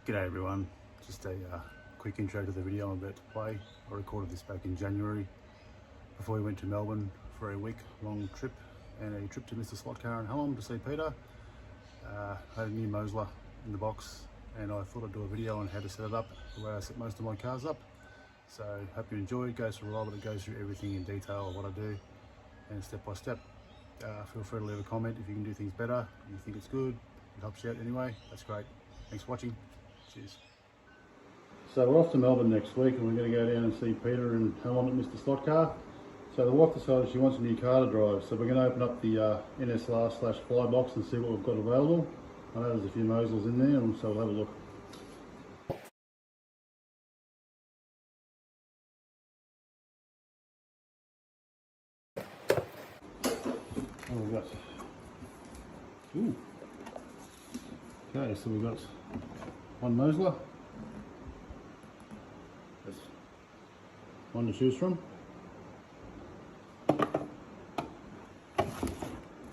G'day everyone, just a quick intro to the video I'm about to play. I recorded this back in January before we went to Melbourne for a week-long trip and a trip to Mr. Slot Car in Hallam to see Peter. I had a new Mosler in the box and I thought I'd do a video on how to set it up the way I set most of my cars up. So hope you enjoy. It goes through a lot, but it goes through everything in detail of what I do and step by step. Feel free to leave a comment if you can do things better, you think it's good, it helps you out anyway, that's great. Thanks for watching. Cheers. So we're off to Melbourne next week and we're going to go down and see Peter and Helen at Mr. Slot Car. So the wife decided she wants a new car to drive, so we're going to open up the NSR/Fly box and see what we've got available. I know there's a few Moslers in there, and so we'll have a look. What have we got? Ooh. Okay, so we've got one Mosler. That's one to choose from.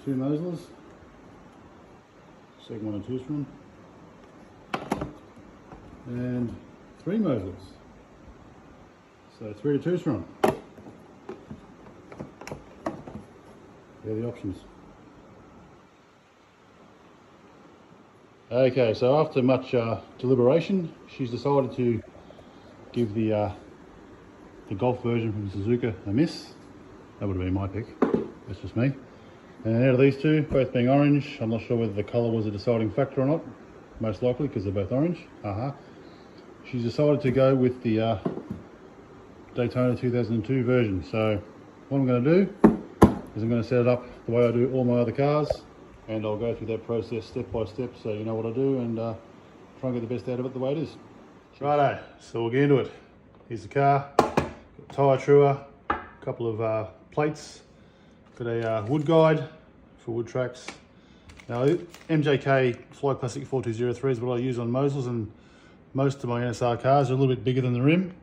Two Moslers. Second one to choose from. And three Moslers. So three to choose from. They're the options. Okay, so after much deliberation, she's decided to give the Golf version from Suzuka a miss. That would have been my pick. That's just me. And out of these two, both being orange, I'm not sure whether the colour was a deciding factor or not. Most likely, because they're both orange. She's decided to go with the Daytona 2002 version. So what I'm going to do is I'm going to set it up the way I do all my other cars, and I'll go through that process step by step so you know what I do and try and get the best out of it the way it is. Righto, so we'll get into it. Here's the car, got a tyre truer, a couple of plates, got a wood guide for wood tracks. Now MJK Fly Classic 4203 is what I use on Moslers, and most of my NSR cars are a little bit bigger than the rim,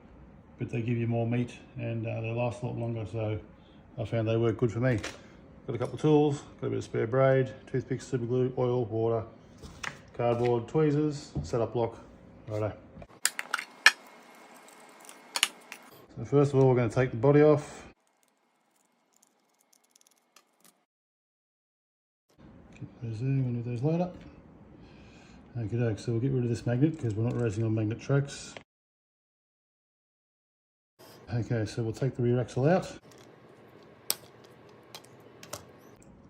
but they give you more meat and they last a lot longer, so I found they work good for me. Got a couple of tools, got a bit of spare braid, toothpicks, super glue, oil, water, cardboard, tweezers, setup block. Righto. So first of all, we're going to take the body off. Get those there, we'll leave those later. Okay, so we'll get rid of this magnet because we're not racing on magnet tracks. Okay, so we'll take the rear axle out.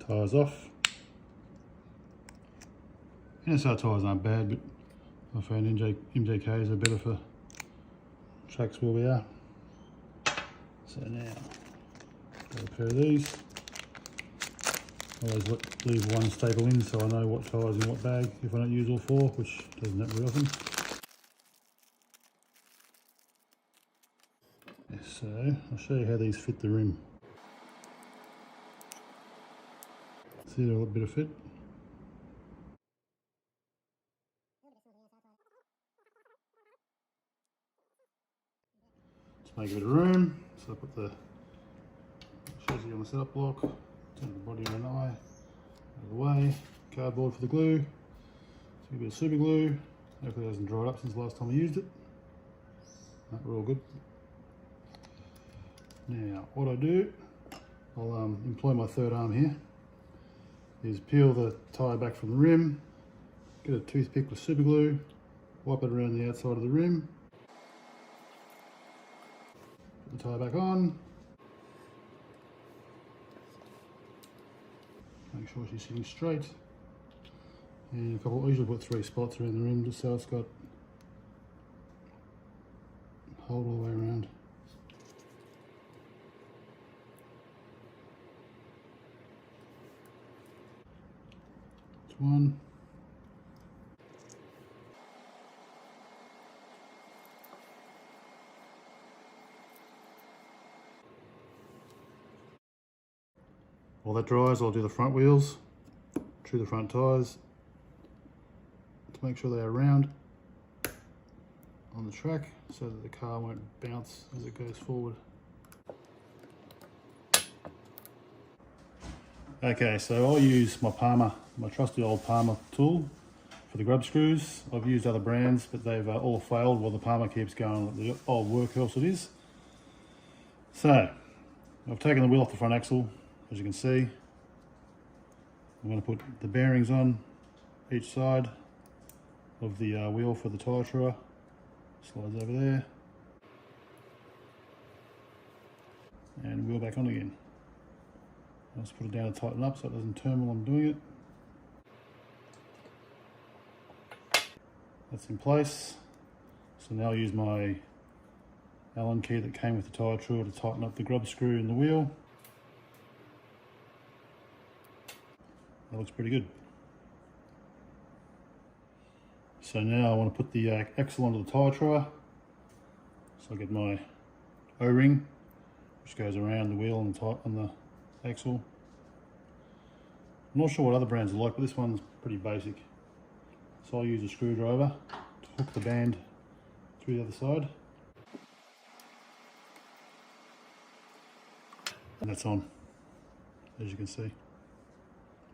Tyres off. NSR tyres aren't bad, but I found MJKs are better for tracks where we are. So now, got a pair of these. I always leave one staple in so I know what tyres in what bag if I don't use all four, which doesn't happen very often. So I'll show you how these fit the rim. See, they're a bit of fit. Let's make a bit of room. So I put the chassis on the setup block, turn the body on an eye, out of the way, cardboard for the glue, a bit of super glue. Hopefully it hasn't dried up since the last time I used it. No, we're all good. Now what I do, I'll employ my third arm here, is peel the tyre back from the rim, get a toothpick with super glue, wipe it around the outside of the rim, put the tyre back on, make sure she's sitting straight, and I usually put 3 spots around the rim just so it's got hold all the way around. One. While that dries, I'll do the front wheels, trim the front tyres to make sure they are round on the track so that the car won't bounce as it goes forward. Okay, so I'll use my Palmer, my trusty old Palmer tool for the grub screws. I've used other brands, but they've all failed while the Palmer keeps going with the old workhorse it is. So, I've taken the wheel off the front axle, as you can see. I'm going to put the bearings on each side of the wheel for the tyre truer. Slides over there. And wheel back on again. I'll just put it down to tighten up so it doesn't turn while I'm doing it. That's in place. So now I'll use my Allen key that came with the tyre truer to tighten up the grub screw in the wheel. That looks pretty good. So now I want to put the axle onto the tyre truer. So I get my O-ring, which goes around the wheel and on the axle. I'm not sure what other brands are like, but this one's pretty basic. So I'll use a screwdriver to hook the band through the other side. And that's on, as you can see.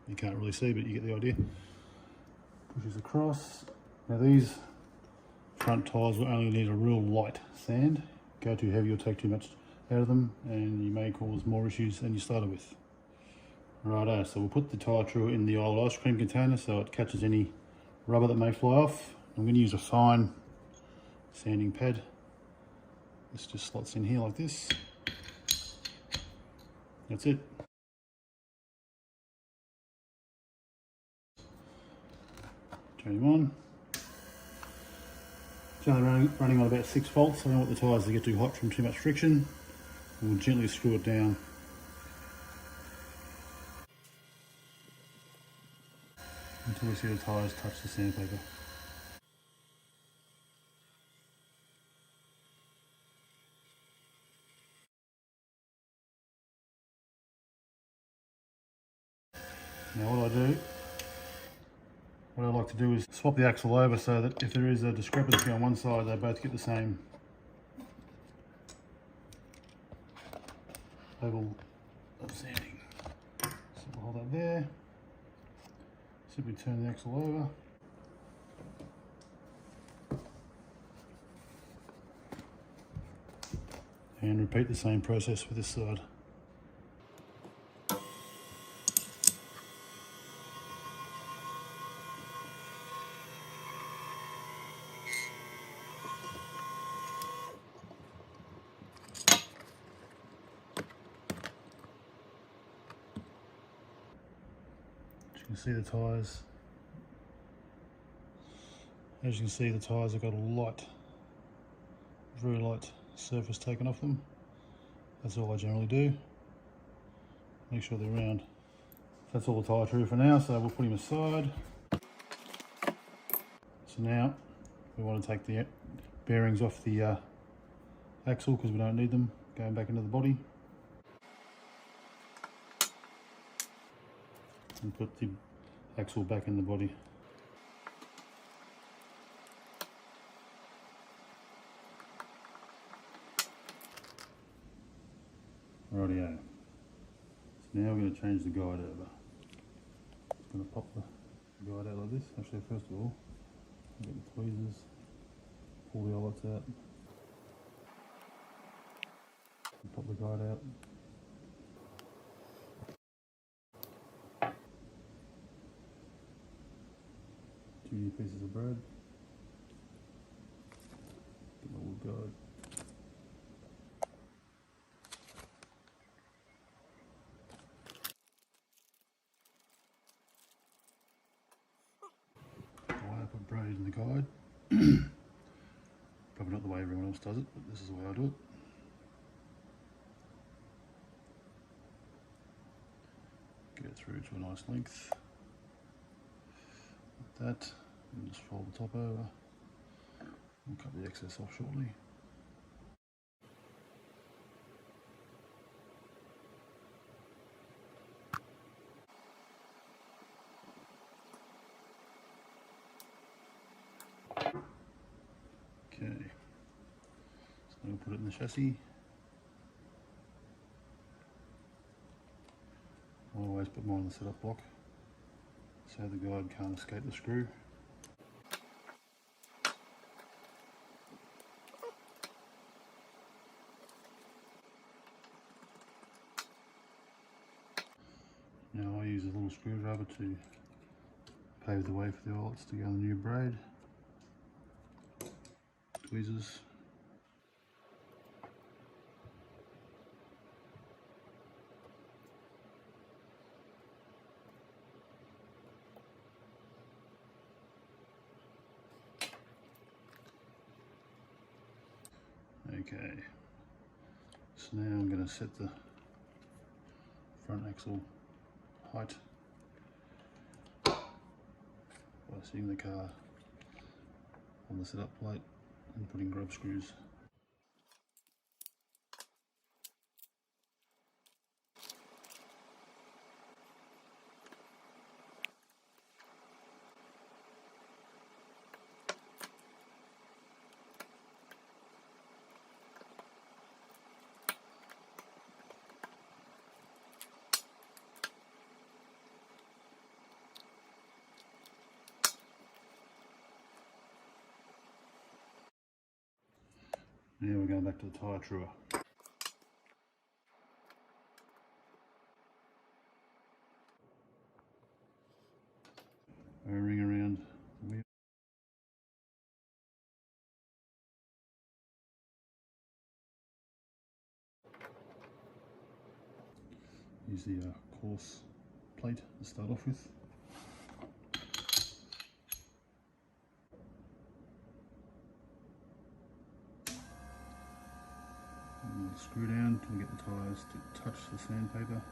You can't really see, but you get the idea. Pushes across. Now these front tyres will only need a real light sand. Go too heavy, you'll take too much out of them and you may cause more issues than you started with. Righto, so we'll put the tyre truer in the old ice cream container so it catches any rubber that may fly off. I'm going to use a fine sanding pad. This just slots in here like this. That's it. Turn him on. It's only running on about 6 volts. I don't want the tyres to get too hot from too much friction. We'll gently screw it down. Until we see the tyres touch the sandpaper. Now what I like to do is swap the axle over so that if there is a discrepancy on one side, they both get the same level of sanding. So we'll hold that there. Simply turn the axle over. And repeat the same process for this side. You can see the tyres. As you can see, the tyres have got a light, very light surface taken off them. That's all I generally do. Make sure they're round. That's all the tyre truer for now, so we'll put him aside. So now we want to take the bearings off the axle because we don't need them going back into the body. And put the axle back in the body. Rightio. So now we're going to change the guide over. I'm going to pop the guide out like this. Actually, first of all, get the tweezers, pull the eyelets out, and pop the guide out. Two new pieces of braid. Get my wood guide. I put braid in the guide. Probably not the way everyone else does it, but this is the way I do it. Get it through to a nice length. Like that, and just fold the top over. We'll cut the excess off shortly. Okay, so we'll put it in the chassis. I always put mine in the setup block so the guide can't escape the screw. use a little screwdriver to pave the way for the eyelets to go on the new braid. Tweezers. Okay, so now I'm going to set the front axle height by sitting the car on the setup plate and putting grub screws. Now we're going back to the tyre truer. Ring around the wheel. Use the coarse plate to start off with. And we'll screw down until we get the tyres to touch the sandpaper.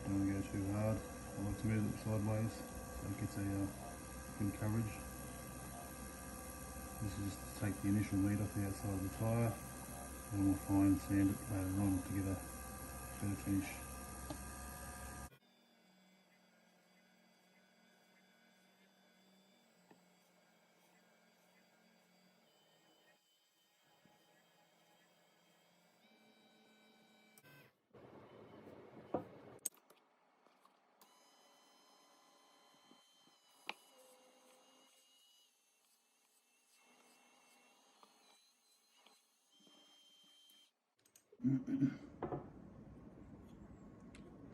Don't want to go too hard. I like to move it sideways so it gets a good coverage. This is just to take the initial meat off the outside of the tyre, and we'll fine sand it later on to get a better finish.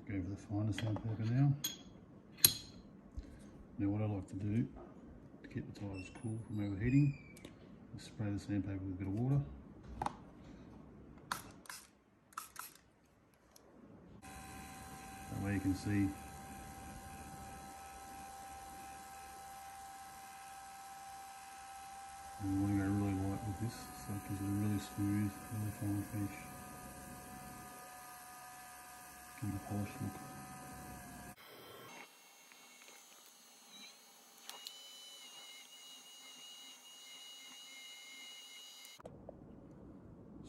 Go for the finer sandpaper now. Now what I like to do to keep the tyres cool from overheating is spray the sandpaper with a bit of water. That way you can see and we want to go really light with this so it gives it a really smooth, really fine finish. Give it a polished look.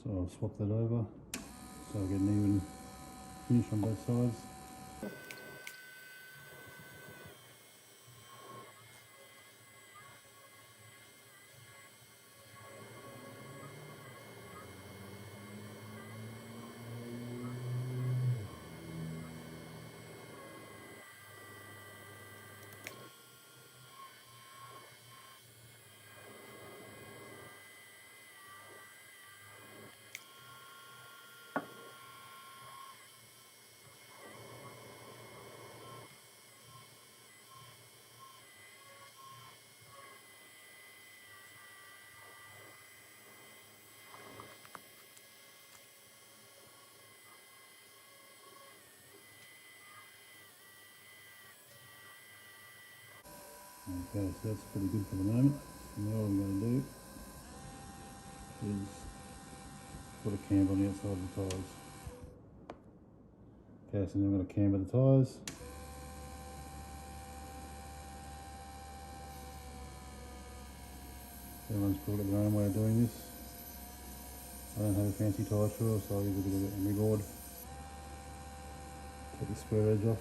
So I'll swap that over so I get an even finish on both sides. Okay, so that's pretty good for the moment. So now what I'm going to do is put a camber on the outside of the tyres. Okay, so now I'm going to camber the tyres. Everyone's probably got their own way of doing this. I don't have a fancy tyre truer, so I'll use a bit of emery board. Take the square edge off.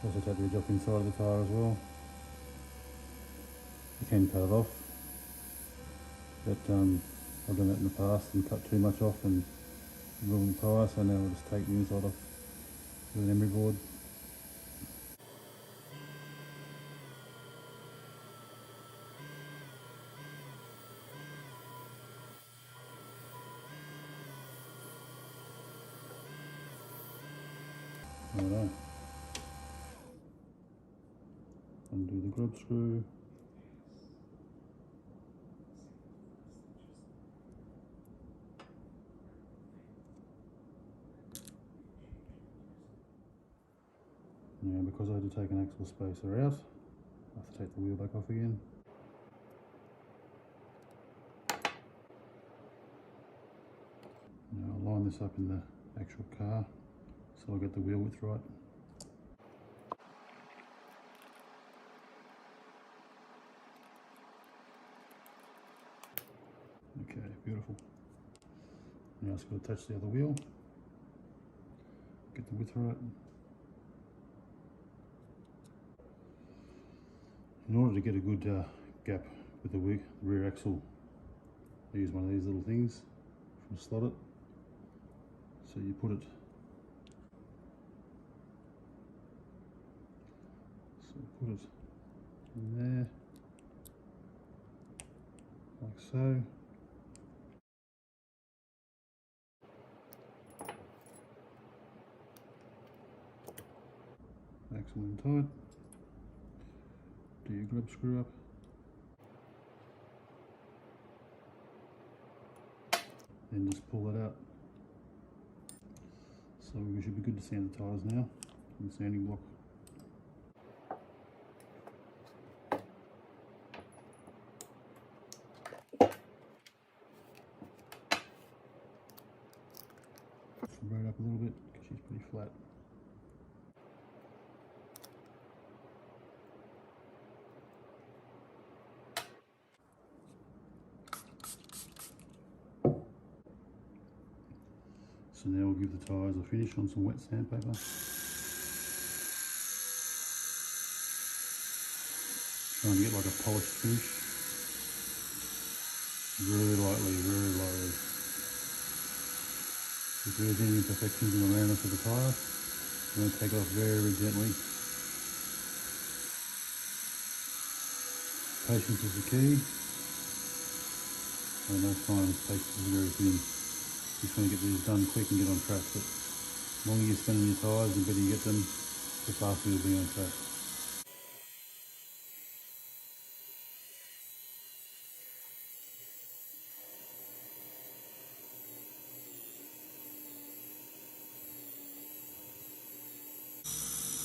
Also take the edge off inside of the tyre as well. You can cut it off, but I've done that in the past and cut too much off and ruined the tyre, so now I'll just take the inside off with an emery board. Righto. Undo the grub screw. Now, because I had to take an axle spacer out, I have to take the wheel back off again. Now I'll line this up in the actual car so I'll get the wheel width right. Okay, beautiful. Now I've just got to attach the other wheel, get the width right. In order to get a good gap with the rear axle, I use one of these little things to slot it. So you put it, in there, like so. Axle in tight. Do your grub screw up. Then just pull it out. So we should be good to sand the tyres now in the sanding block. Braid up a little bit because she's pretty flat. So now we'll give the tyres a finish on some wet sandpaper. Trying to get like a polished finish. Very lightly, very lightly. If there's any imperfections in the roundness of the tyre, we're going to take it off very gently. Patience is the key. And most times patience is very thin. You just want to get these done quick and get on track. But the longer you spend on your tyres, the better you get them, the faster you'll be on track.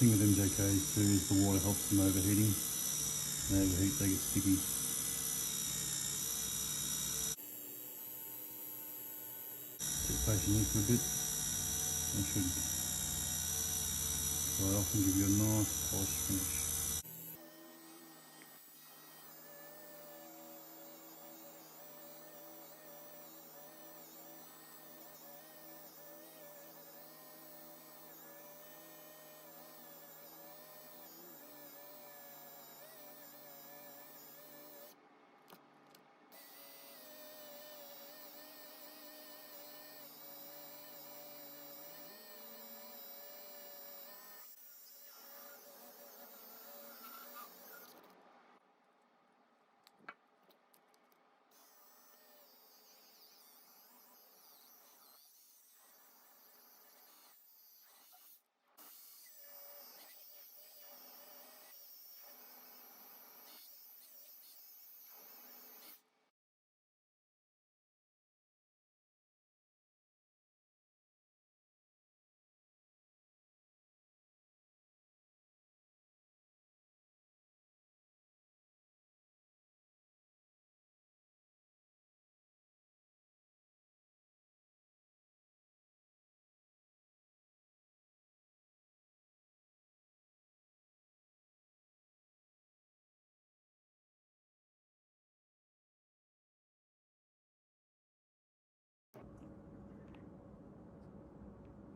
The thing with MJKs too is the water helps them overheating. When they overheat, they get sticky. Sit patiently for a bit. They should dry off and give you a nice polished finish.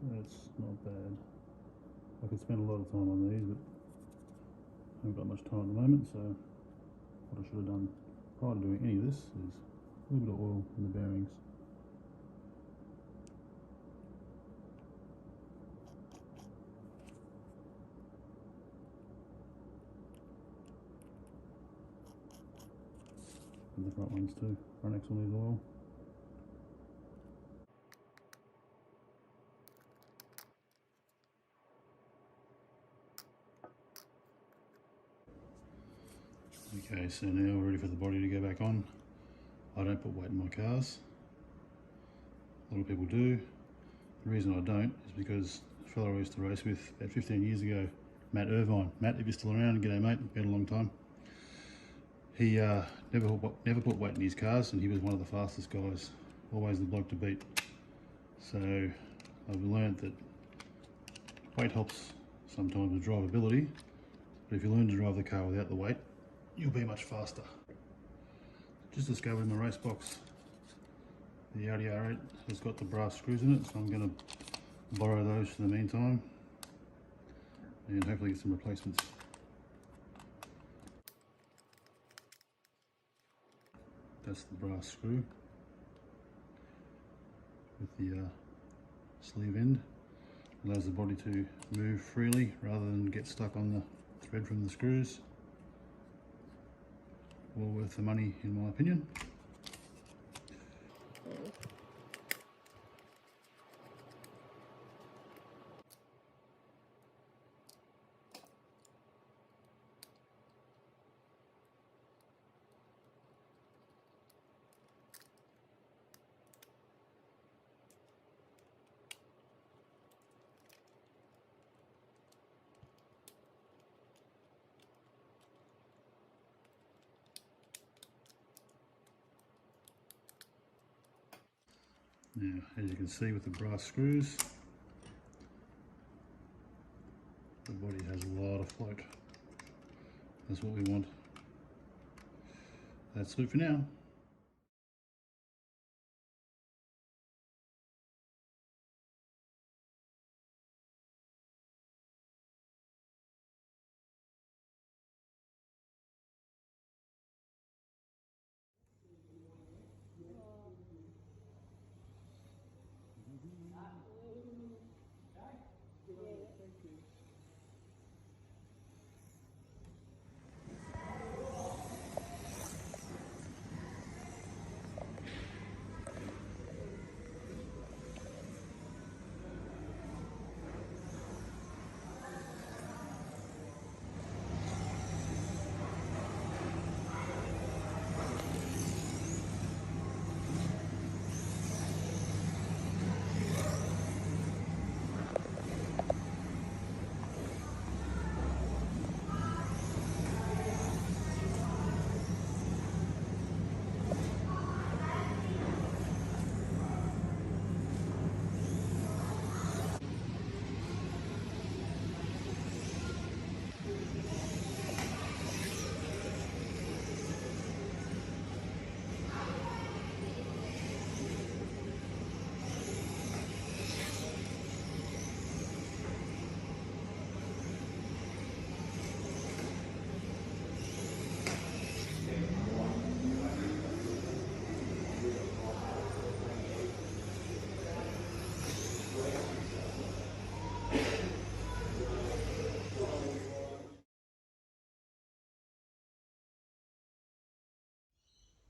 That's not bad. I could spend a lot of time on these, but I haven't got much time at the moment, so what I should have done prior to doing any of this is a little bit of oil in the bearings. And the front ones too. Front axle needs oil. Okay, so now we're ready for the body to go back on. I don't put weight in my cars. A lot of people do. The reason I don't is because a fellow I used to race with about 15 years ago, Matt Irvine. Matt, if you're still around, g'day mate, been a long time. He never put weight in his cars, and he was one of the fastest guys, always the bloke to beat. So I've learned that weight helps sometimes with drivability, but if you learn to drive the car without the weight, you'll be much faster. Just discovered in the race box, the Audi R8 has got the brass screws in it, so I'm going to borrow those for the meantime and hopefully get some replacements. That's the brass screw with the sleeve end. Allows the body to move freely rather than get stuck on the thread from the screws. Well worth the money in my opinion. Now, as you can see with the brass screws, the body has a lot of float. That's what we want. That's it for now.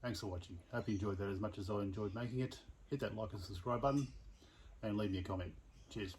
Thanks for watching. Hope you enjoyed that as much as I enjoyed making it. Hit that like and subscribe button and leave me a comment. Cheers.